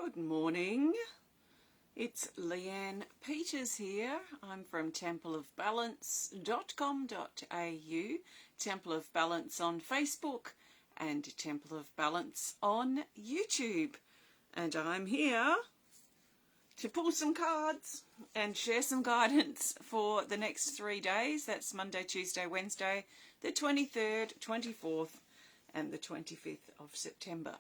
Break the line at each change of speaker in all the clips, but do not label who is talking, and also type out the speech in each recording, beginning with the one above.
Good morning. It's Leanne Peters here. I'm from templeofbalance.com.au, Temple of Balance on Facebook and Temple of Balance on YouTube. And I'm here to pull some cards and share some guidance for the next 3 days. That's Monday, Tuesday, Wednesday, the 23rd, 24th and the 25th of September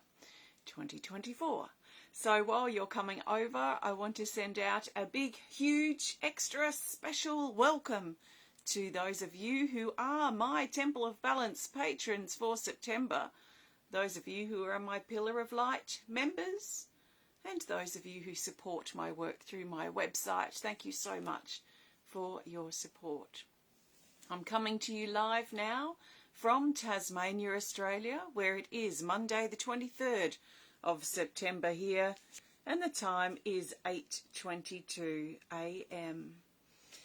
2024. So while you're coming over, I want to send out a big, huge, extra special welcome to those of you who are my Temple of Balance patrons for September, those of you who are my Pillar of Light members, and those of you who support my work through my website. Thank you so much for your support. I'm coming to you live now from Tasmania, Australia, where it is Monday the 23rd of September here, and the time is 8:22 a.m.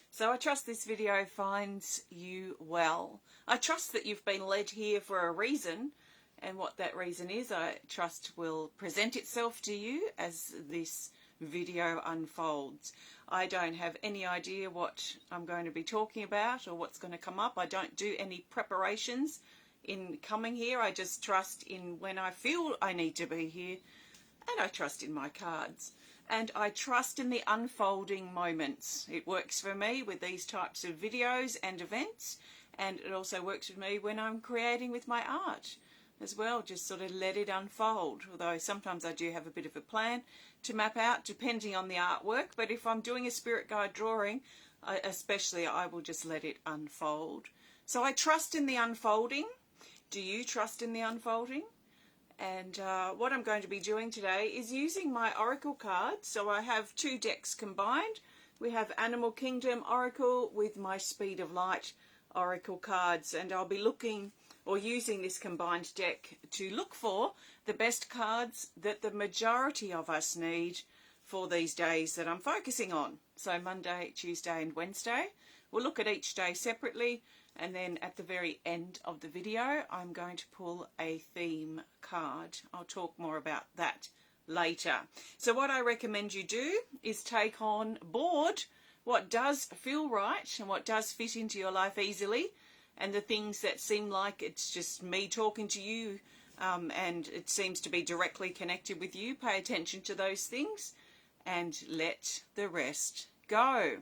So I trust this video finds you well. I trust that you've been led here for a reason, and what that reason is, I trust will present itself to you as this video unfolds. I don't have any idea what I'm going to be talking about or what's going to come up. I don't do any preparations in coming here. I just trust in when I feel I need to be here, and I trust in my cards, and I trust in the unfolding moments. It works for me with these types of videos and events, and it also works for me when I'm creating with my art as well. Just sort of let it unfold, although sometimes I do have a bit of a plan to map out depending on the artwork. But if I'm doing a spirit guide drawing, I will just let it unfold. So I trust in the unfolding. Do you trust in the unfolding? And what I'm going to be doing today is using my oracle cards. So I have 2 decks combined. We have Animal Kingdom Oracle with my Speed of Light Oracle cards, and I'll be looking or using this combined deck to look for the best cards that the majority of us need for these days that I'm focusing on. So Monday, Tuesday and Wednesday. We'll look at each day separately, and then at the very end of the video I'm going to pull a theme card. I'll talk more about that later. So what I recommend you do is take on board what does feel right and what does fit into your life easily, and the things that seem like it's just me talking to you and it seems to be directly connected with you. Pay attention to those things and let the rest go.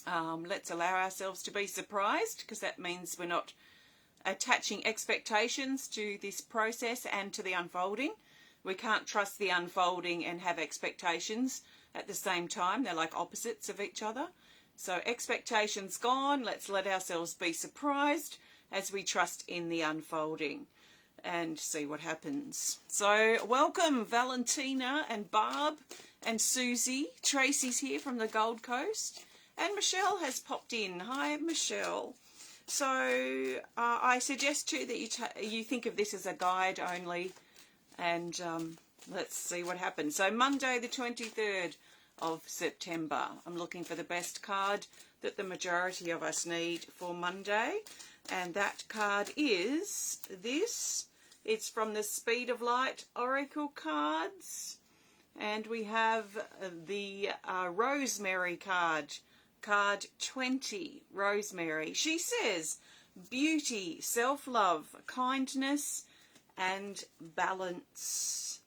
Let's allow ourselves to be surprised, because that means we're not attaching expectations to this process and to the unfolding. We can't trust the unfolding and have expectations at the same time. They're like opposites of each other. So expectations gone. Let's let ourselves be surprised as we trust in the unfolding and see what happens. So welcome Valentina and Barb and Susie. Tracy's here from the Gold Coast. And Michelle has popped in. Hi, Michelle. So I suggest too that you think of this as a guide only, and let's see what happens. So Monday the 23rd of September. I'm looking for the best card that the majority of us need for Monday, and that card is this. It's from the Speed of Light Oracle cards, and we have the Rosemary card. Card 20, Rosemary. She says beauty, self-love, kindness and balance.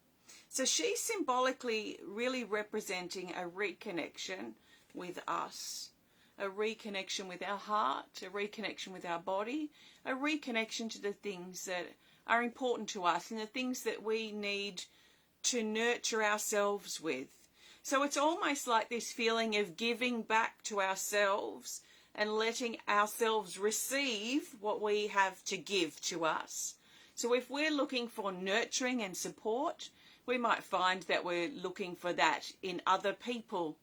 So she's symbolically really representing a reconnection with us, a reconnection with our heart, a reconnection with our body, a reconnection to the things that are important to us and the things that we need to nurture ourselves with. So it's almost like this feeling of giving back to ourselves and letting ourselves receive what we have to give to us. So if we're looking for nurturing and support, we might find that we're looking for that in other people.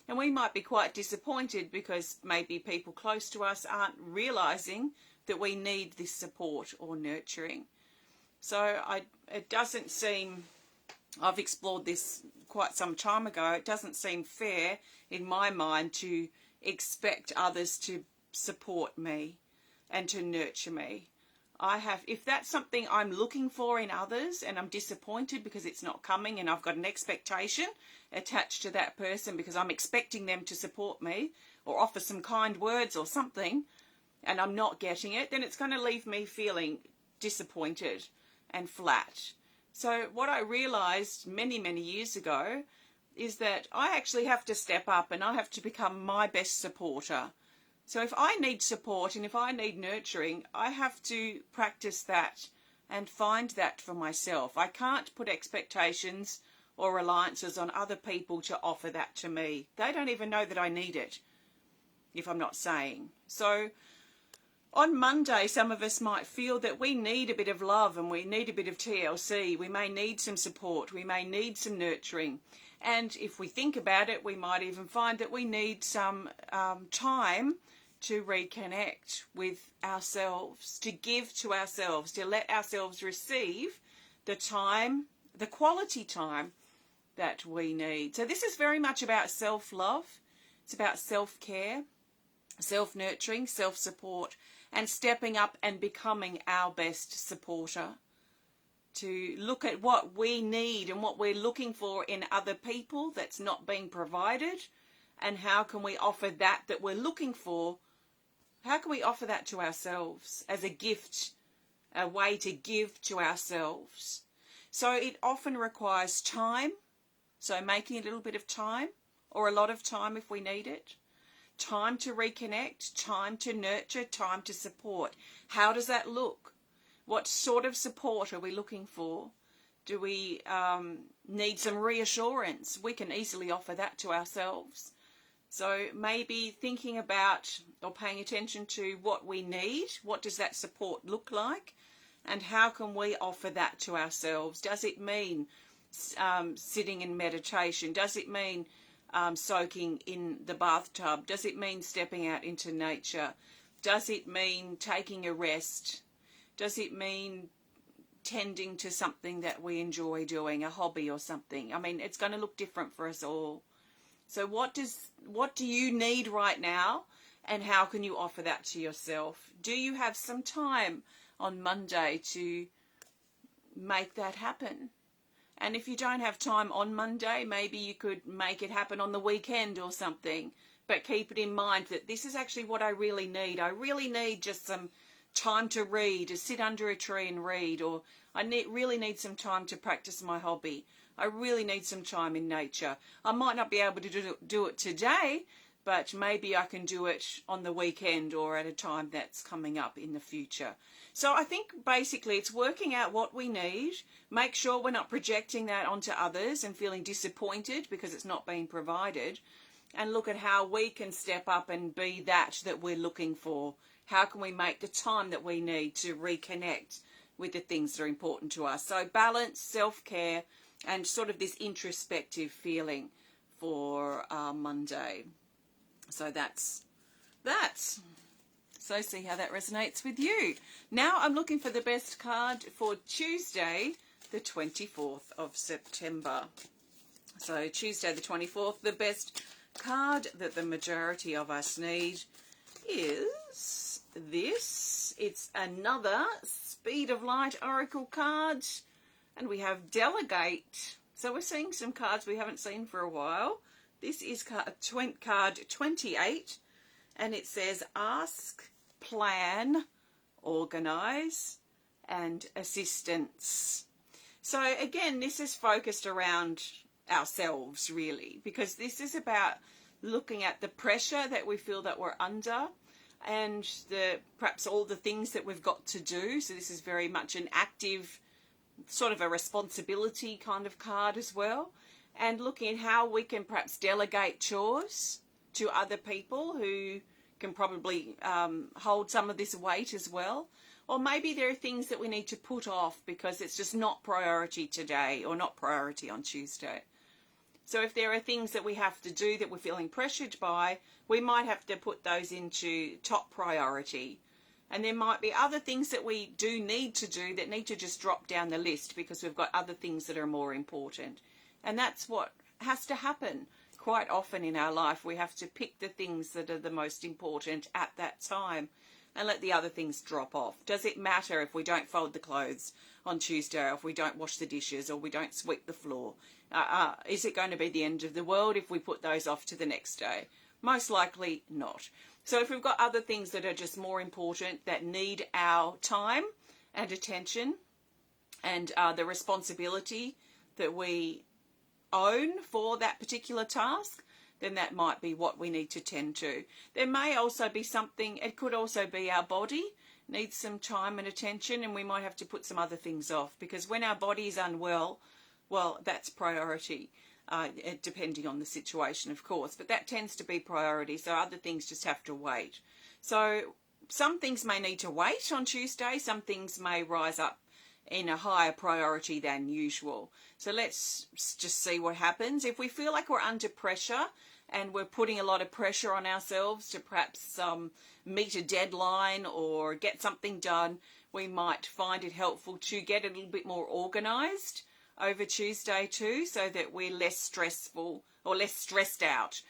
And we might be quite disappointed because maybe people close to us aren't realizing that we need this support or nurturing. So it doesn't seem, I've explored this quite some time ago, it doesn't seem fair in my mind to expect others to support me and to nurture me. if that's something I'm looking for in others and I'm disappointed because it's not coming and I've got an expectation attached to that person because I'm expecting them to support me or offer some kind words or something, and I'm not getting it, then it's going to leave me feeling disappointed and flat. So what I realized many, many years ago is that I actually have to step up and I have to become my best supporter. So if I need support and if I need nurturing, I have to practice that and find that for myself. I can't put expectations or reliances on other people to offer that to me. They don't even know that I need it if I'm not saying. So on Monday, some of us might feel that we need a bit of love and we need a bit of TLC. We may need some support. We may need some nurturing. And if we think about it, we might even find that we need some time to reconnect with ourselves, to give to ourselves, to let ourselves receive the time, the quality time that we need. So this is very much about self-love. It's about self-care, self-nurturing, self-support, and stepping up and becoming our best supporter. To look at what we need and what we're looking for in other people that's not being provided, and how can we offer that we're looking for. How can we offer that to ourselves as a gift, a way to give to ourselves? So it often requires time, so making a little bit of time, or a lot of time if we need it. Time to reconnect, time to nurture, time to support. How does that look? What sort of support are we looking for? Do we need some reassurance? We can easily offer that to ourselves. So maybe thinking about or paying attention to what we need, what does that support look like, and how can we offer that to ourselves? Does it mean sitting in meditation? Does it mean soaking in the bathtub? Does it mean stepping out into nature? Does it mean taking a rest? Does it mean tending to something that we enjoy doing, a hobby or something? I mean, it's going to look different for us all. So what do you need right now, and how can you offer that to yourself? Do you have some time on Monday to make that happen? And if you don't have time on Monday, maybe you could make it happen on the weekend or something. But keep it in mind that this is actually what I really need. I really need just some time to read, to sit under a tree and read, or I really need some time to practice my hobby. I really need some time in nature. I might not be able to do it today, but maybe I can do it on the weekend or at a time that's coming up in the future. So I think basically it's working out what we need, make sure we're not projecting that onto others and feeling disappointed because it's not being provided, and look at how we can step up and be that we're looking for. How can we make the time that we need to reconnect with the things that are important to us? So balance, self-care, and sort of this introspective feeling for Monday. So that's that. So see how that resonates with you. Now I'm looking for the best card for Tuesday, the 24th of September. So Tuesday the 24th, the best card that the majority of us need is this. It's another Speed of Light Oracle card. And we have Delegate. So we're seeing some cards we haven't seen for a while. This is card 28. And it says ask, plan, organize, and assistance. So again, this is focused around ourselves really, because this is about looking at the pressure that we feel that we're under, and perhaps all the things that we've got to do. So this is very much an active, sort of a responsibility kind of card as well, and looking at how we can perhaps delegate chores to other people who can probably hold some of this weight as well. Or maybe there are things that we need to put off because it's just not priority today or not priority on Tuesday. So if there are things that we have to do that we're feeling pressured by, we might have to put those into top priority. And there might be other things that we do need to do that need to just drop down the list because we've got other things that are more important. And that's what has to happen quite often in our life. We have to pick the things that are the most important at that time. and let the other things drop off. Does it matter if we don't fold the clothes on Tuesday, or if we don't wash the dishes, or we don't sweep the floor? Is it going to be the end of the world if we put those off to the next day? Most likely not. So if we've got other things that are just more important, that need our time and attention and the responsibility that we own for that particular task, then that might be what we need to tend to. There may also be something, it could also be our body needs some time and attention, and we might have to put some other things off, because when our body is unwell, well, that's priority, depending on the situation, of course, but that tends to be priority, so other things just have to wait. So some things may need to wait on Tuesday, some things may rise up in a higher priority than usual. So let's just see what happens. If we feel like we're under pressure and we're putting a lot of pressure on ourselves to perhaps meet a deadline or get something done, we might find it helpful to get a little bit more organised over Tuesday too, so that we're less stressful or less stressed out.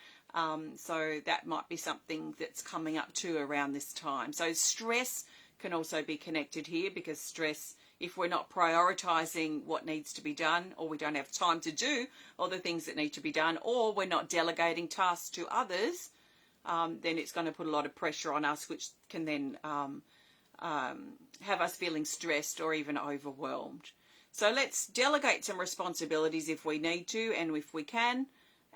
So that might be something that's coming up too around this time. So stress can also be connected here, because stress, if we're not prioritising what needs to be done, or we don't have time to do all the things that need to be done, or we're not delegating tasks to others, then it's going to put a lot of pressure on us, which can then have us feeling stressed or even overwhelmed. So let's delegate some responsibilities if we need to and if we can,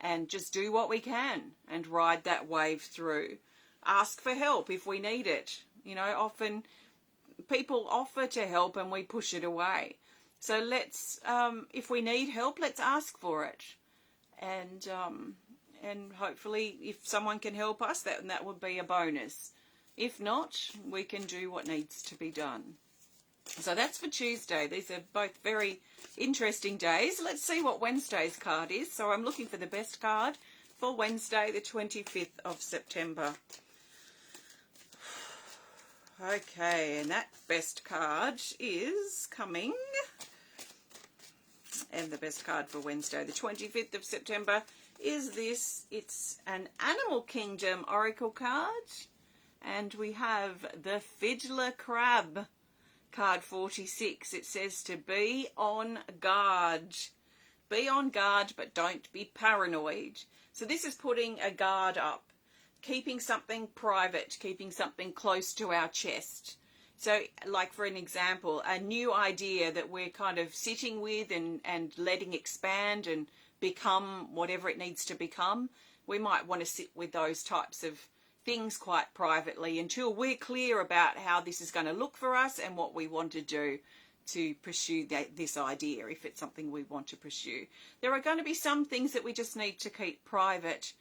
and just do what we can and ride that wave through. Ask for help if we need it. You know, often people offer to help and we push it away. So let's, if we need help, let's ask for it. And hopefully if someone can help us, that would be a bonus. If not, we can do what needs to be done. So that's for Tuesday. These are both very interesting days. Let's see what Wednesday's card is. So I'm looking for the best card for Wednesday, the 25th of September. Okay, and that best card is coming. And the best card for Wednesday, the 25th of September, is this. It's an Animal Kingdom Oracle card. And we have the Fiddler Crab. Card 46, it says to be on guard. Be on guard, but don't be paranoid. So this is putting a guard up, keeping something private, keeping something close to our chest. So like for an example, a new idea that we're kind of sitting with and letting expand and become whatever it needs to become, we might want to sit with those types of things quite privately until we're clear about how this is going to look for us and what we want to do to pursue this idea, if it's something we want to pursue. There are going to be some things that we just need to keep private,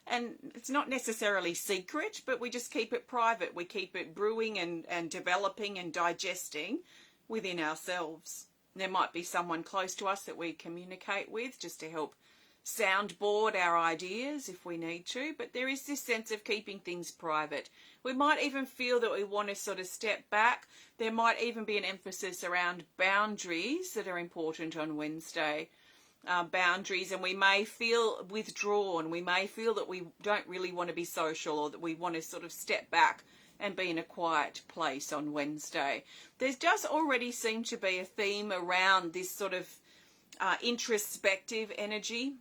and it's not necessarily secret, but we just keep it private. We keep it brewing and developing and digesting within ourselves. There might be someone close to us that we communicate with just to help soundboard our ideas if we need to, but there is this sense of keeping things private. We might even feel that we want to sort of step back. There might even be an emphasis around boundaries that are important on Wednesday. Boundaries, and we may feel withdrawn. We may feel that we don't really want to be social, or that we want to sort of step back and be in a quiet place on Wednesday. There does already seem to be a theme around this sort of introspective energy.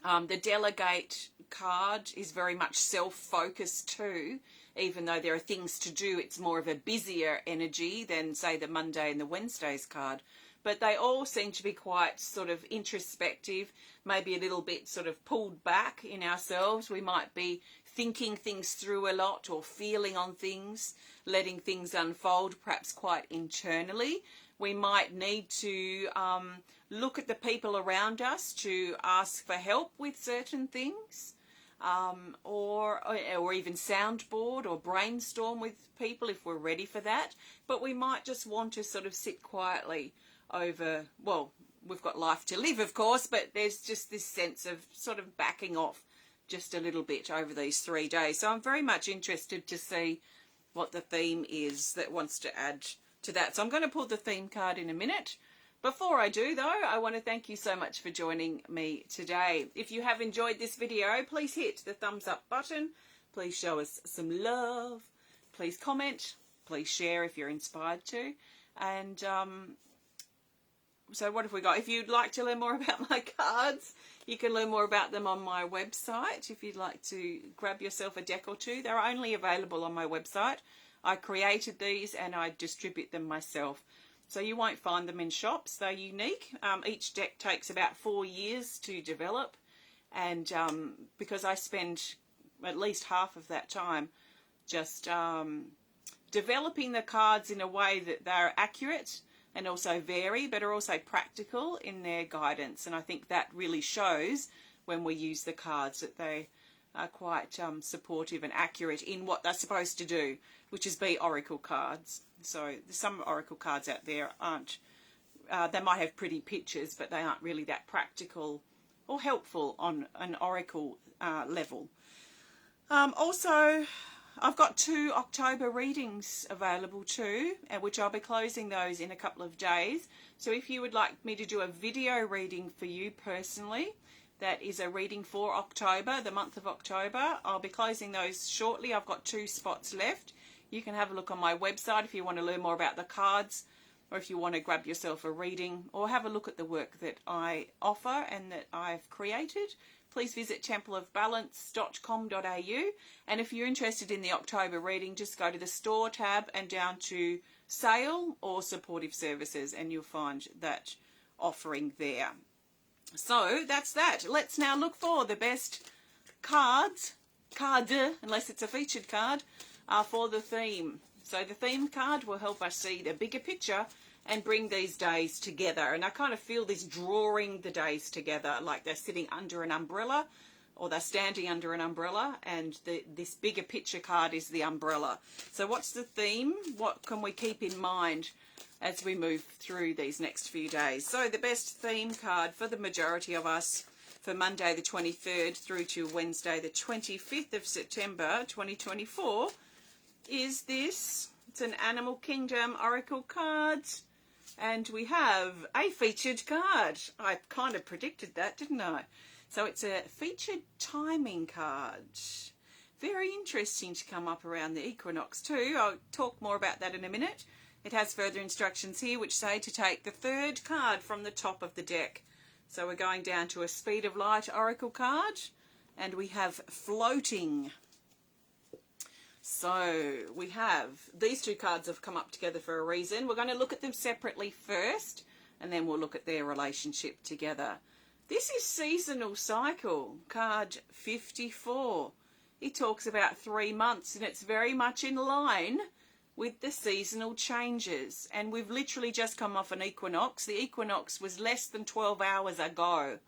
The delegate card is very much self-focused too, even though there are things to do. It's more of a busier energy than, say, the Monday and the Wednesdays card. But they all seem to be quite sort of introspective, maybe a little bit sort of pulled back in ourselves. We might be thinking things through a lot, or feeling on things, letting things unfold, perhaps quite internally. We might need to look at the people around us to ask for help with certain things, or even soundboard or brainstorm with people if we're ready for that. But we might just want to sort of sit quietly over, well, we've got life to live, of course, but there's just this sense of sort of backing off just a little bit over these 3 days. So I'm very much interested to see what the theme is that wants to add to that. So I'm going to pull the theme card in a minute. Before I do, though, I want to thank you so much for joining me today. If you have enjoyed this video, please hit the thumbs up button. Please show us some love. please comment, please share if you're inspired to. And so what have we got? If you'd like to learn more about my cards, you can learn more about them on my website. If you'd like to grab yourself a deck or two, they're only available on my website. I created these and I distribute them myself. So you won't find them in shops. They're unique. Each deck takes about 4 years to develop. And because I spend at least half of that time just developing the cards in a way that they're accurate and also vary, but are also practical in their guidance. And I think that really shows when we use the cards, that they are quite supportive and accurate in what they're supposed to do, which is be oracle cards. So some oracle cards out there aren't, they might have pretty pictures, but they aren't really that practical or helpful on an oracle level. Also, I've got 2 October readings available too, which I'll be closing those in a couple of days. So if you would like me to do a video reading for you personally, that is a reading for October, the month of October, I'll be closing those shortly. I've got 2 spots left. You can have a look on my website if you want to learn more about the cards, or if you want to grab yourself a reading, or have a look at the work that I offer and that I've created. Please visit templeofbalance.com.au, and if you're interested in the October reading, just go to the store tab and down to sale or supportive services, and you'll find that offering there. So that's that. Let's now look for the best cards, unless it's a featured card, for the theme. So the theme card will help us see the bigger picture and bring these days together. And I kind of feel this drawing the days together, like they're sitting under an umbrella, or they're standing under an umbrella, and this bigger picture card is the umbrella. So what's the theme? What can we keep in mind as we move through these next few days? So the best theme card for the majority of us for Monday the 23rd through to Wednesday the 25th of September 2024 is this. It's an Animal Kingdom Oracle card. And we have a featured card. I kind of predicted that, didn't I? So it's a featured timing card. Very interesting to come up around the equinox too. I'll talk more about that in a minute. It has further instructions here which say to take the 3rd card from the top of the deck. So we're going down to a Speed of Light Oracle card, and we have Floating. So we have, these 2 cards have come up together for a reason. We're going to look at them separately first, and then we'll look at their relationship together. This is Seasonal Cycle, card 54. It talks about 3 months, and it's very much in line with the seasonal changes. And we've literally just come off an equinox. The equinox was less than 12 hours ago.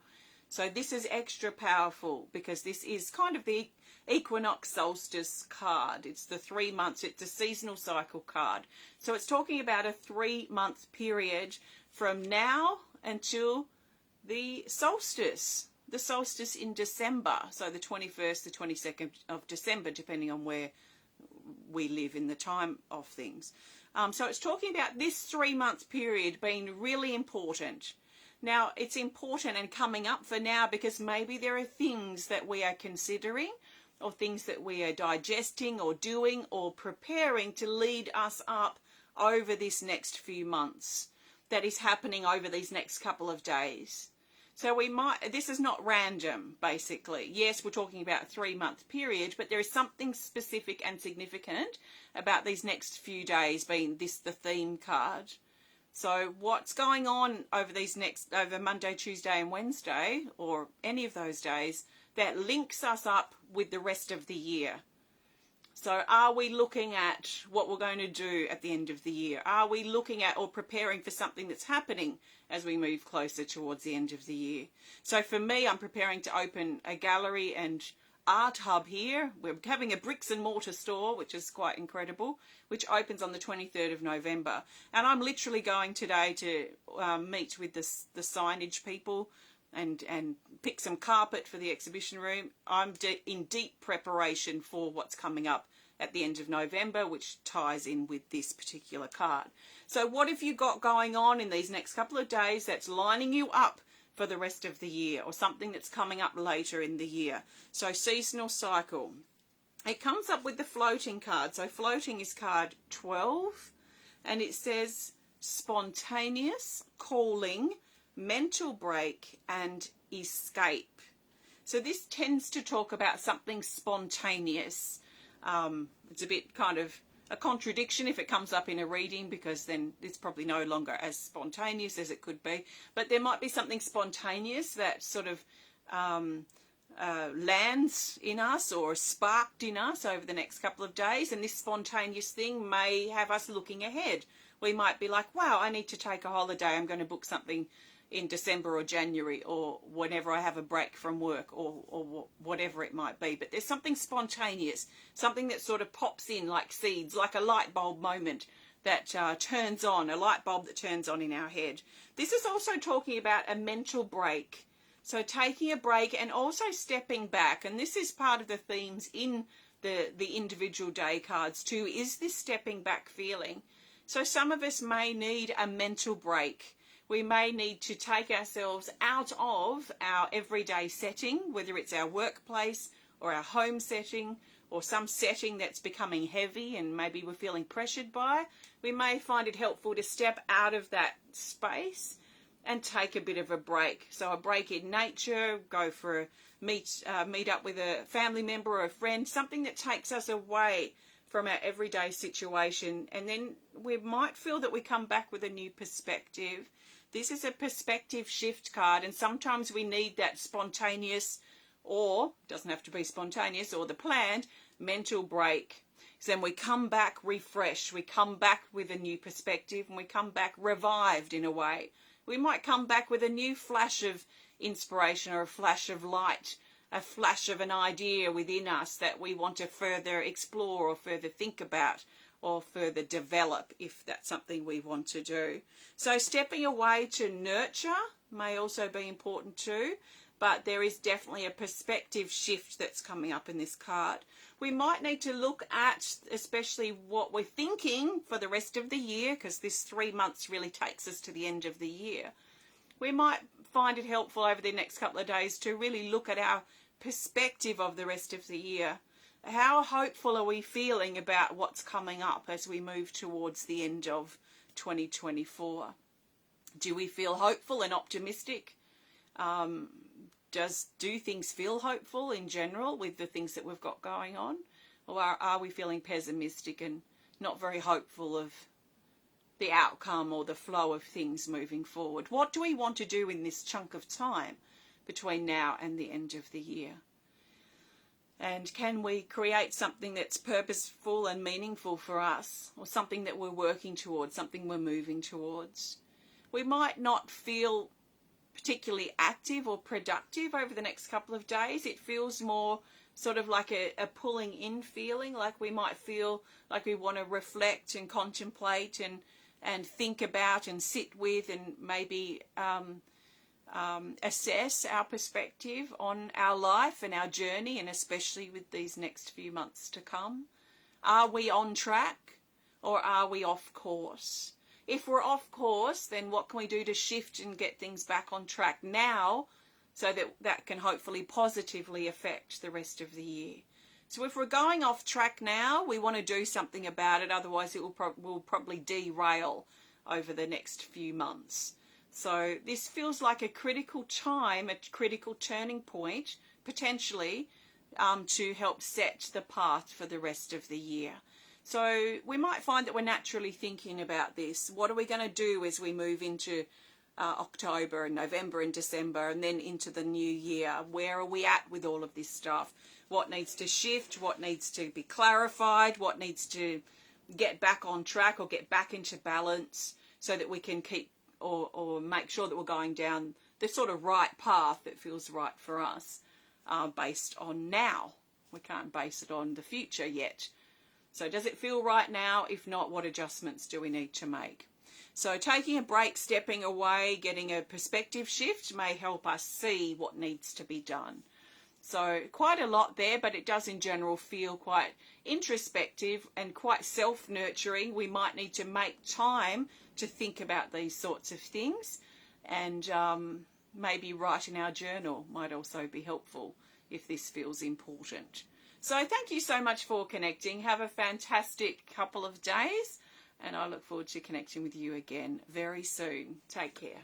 So this is extra powerful because this is kind of the equinox solstice card. It's the 3 months. It's a seasonal cycle card. So it's talking about a 3-month period from now until the solstice in December. So the 21st, the 22nd of December, depending on where we live in the time of things. So it's talking about this 3-month period being really important. Now, it's important and coming up for now because maybe there are things that we are considering, or things that we are digesting or doing or preparing to lead us up over this next few months that is happening over these next couple of days. So we might, this is not random, basically. Yes, we're talking about a 3-month period, but there is something specific and significant about these next few days, being this the theme card. So what's going on over over Monday, Tuesday and Wednesday, or any of those days, that links us up with the rest of the year? So are we looking at what we're going to do at the end of the year? Are we looking at or preparing for something that's happening as we move closer towards the end of the year? So for me, I'm preparing to open a gallery and art hub here. We're having a bricks and mortar store, which is quite incredible, which opens on the 23rd of November. And I'm literally going today to meet with the signage people and pick some carpet for the exhibition room. I'm in deep preparation for what's coming up at the end of November, which ties in with this particular card. So what have you got going on in these next couple of days that's lining you up for the rest of the year, or something that's coming up later in the year? So seasonal cycle. it comes up with the floating card. So floating is card 12, and it says spontaneous, calling, mental break, and escape. So this tends to talk about something spontaneous. It's a bit kind of a contradiction if it comes up in a reading, because then it's probably no longer as spontaneous as it could be. But there might be something spontaneous that sort of lands in us or sparked in us over the next couple of days, and this spontaneous thing may have us looking ahead. We might be like, wow, I need to take a holiday. I'm going to book something in December or January, or whenever I have a break from work, or whatever it might be. But there's something spontaneous, something that sort of pops in like seeds, like a light bulb moment that turns on, a light bulb that turns on in our head. This is also talking about a mental break. So taking a break and also stepping back. And this is part of the themes in the individual day cards too, is this stepping back feeling. So some of us may need a mental break. We may need to take ourselves out of our everyday setting, whether it's our workplace or our home setting, or some setting that's becoming heavy and maybe we're feeling pressured by. We may find it helpful to step out of that space and take a bit of a break. So a break in nature, go for a meet up with a family member or a friend, something that takes us away from our everyday situation. And then we might feel that we come back with a new perspective. This is a perspective shift card, and sometimes we need that spontaneous, or doesn't have to be spontaneous, or the planned mental break. So then we come back refreshed, we come back with a new perspective, and we come back revived in a way. We might come back with a new flash of inspiration or a flash of light, a flash of an idea within us that we want to further explore or further think about or further develop, if that's something we want to do. So stepping away to nurture may also be important too, but there is definitely a perspective shift that's coming up in this card. We might need to look at especially what we're thinking for the rest of the year, because this 3 months really takes us to the end of the year. We might find it helpful over the next couple of days to really look at our perspective of the rest of the year. How hopeful are we feeling about what's coming up as we move towards the end of 2024? Do we feel hopeful and optimistic? Do things feel hopeful in general with the things that we've got going on? Or are we feeling pessimistic and not very hopeful of the outcome or the flow of things moving forward? What do we want to do in this chunk of time between now and the end of the year? And can we create something that's purposeful and meaningful for us, or something that we're working towards, something we're moving towards? We might not feel particularly active or productive over the next couple of days. It feels more sort of like a pulling in feeling, like we might feel like we want to reflect and contemplate and think about and sit with and maybe assess our perspective on our life and our journey, and especially with these next few months to come. Are we on track or are we off course? If we're off course, then what can we do to shift and get things back on track now, so that that can hopefully positively affect the rest of the year? So if we're going off track now, we want to do something about it, otherwise it will probably derail over the next few months. So this feels like a critical time, a critical turning point, potentially, to help set the path for the rest of the year. So we might find that we're naturally thinking about this. What are we going to do as we move into October and November and December and then into the new year? Where are we at with all of this stuff? What needs to shift? What needs to be clarified? What needs to get back on track or get back into balance, so that we can keep or make sure that we're going down the sort of right path that feels right for us, based on now. We can't base it on the future yet. So does it feel right now? If not, what adjustments do we need to make? So taking a break, stepping away, getting a perspective shift may help us see what needs to be done. So quite a lot there, but it does in general feel quite introspective and quite self-nurturing. We might need to make time to think about these sorts of things, and maybe write in our journal might also be helpful if this feels important. So thank you so much for connecting. Have a fantastic couple of days, and I look forward to connecting with you again very soon. Take care.